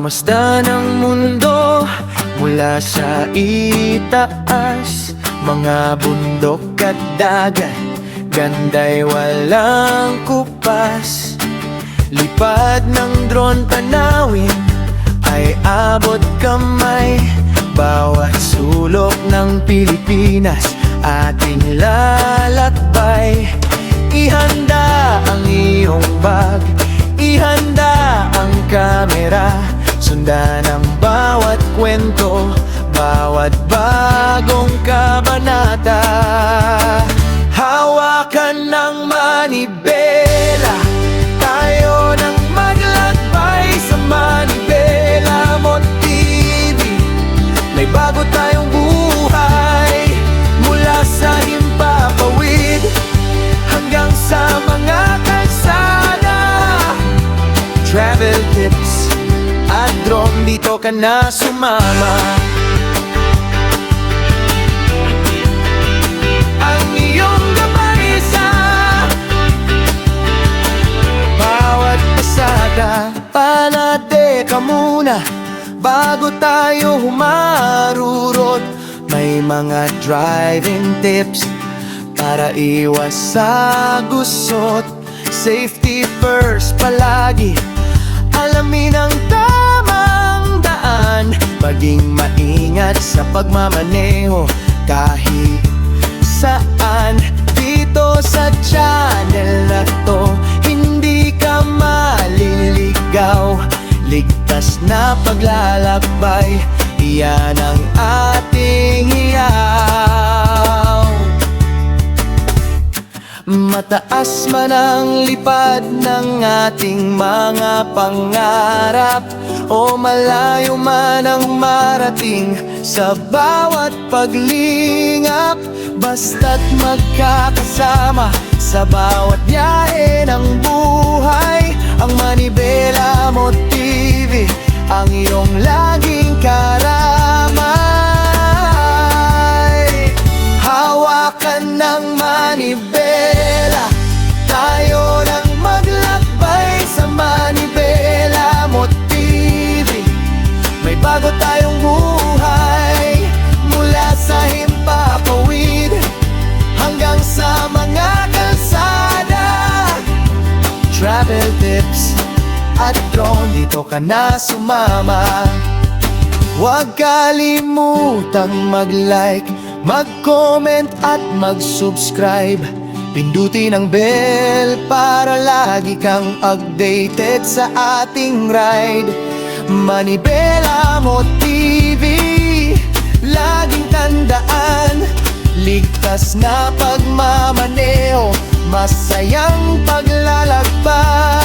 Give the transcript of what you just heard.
Mamasdan ang mundo mula sa itaas. Mga bundok at dagat, ganda'y walang kupas. Lipad ng drone tanawin ay abot kamay. Bawat sulok ng Pilipinas ating lalakbay. Ihanda ang iyong bag, ihanda ang kamera. Sundan ang bawat kwento, bawat bagong kabanata. Hawakan ng manibela, tayo nang maglakbay sa Manibela Mo TV. May bago tayong buhay, mula sa himpapawid hanggang sa mga kalsada. Travel tips at drone, dito ka na sumama. Ang iyong gaparisa, bawat pasada. Palate ka muna bago tayo humarurot. May mga driving tips para iwas sa gusot. Safety first palagi, alamin ang tamang daan. Maging maingat sa pagmamaneho kahit saan. Dito sa channel na to, hindi ka maliligaw. Ligtas na paglalakbay, iyan ang ating hiyaw. Mataas man ang lipad ng ating mga pangarap, o malayo man ang marating sa bawat paglingap. Basta't magkakasama sa bawat biyahe ng buhay. Ang Manibela Mo TV, ang iyong laging karamay. Hawakan ng manibela, tayo nang maglakbay sa Manibela Mo TV. May bago tayong buhay, mula sa himpapawid hanggang sa mga kalsada. Travel tips at drone, dito ka na sumama. Huwag kalimutang mag-like, mag-comment at mag-subscribe. Pindutin ang bell para lagi kang updated sa ating ride. Manibela Mo TV, laging tandaan, ligtas na pagmamaneho, masayang paglalakbay.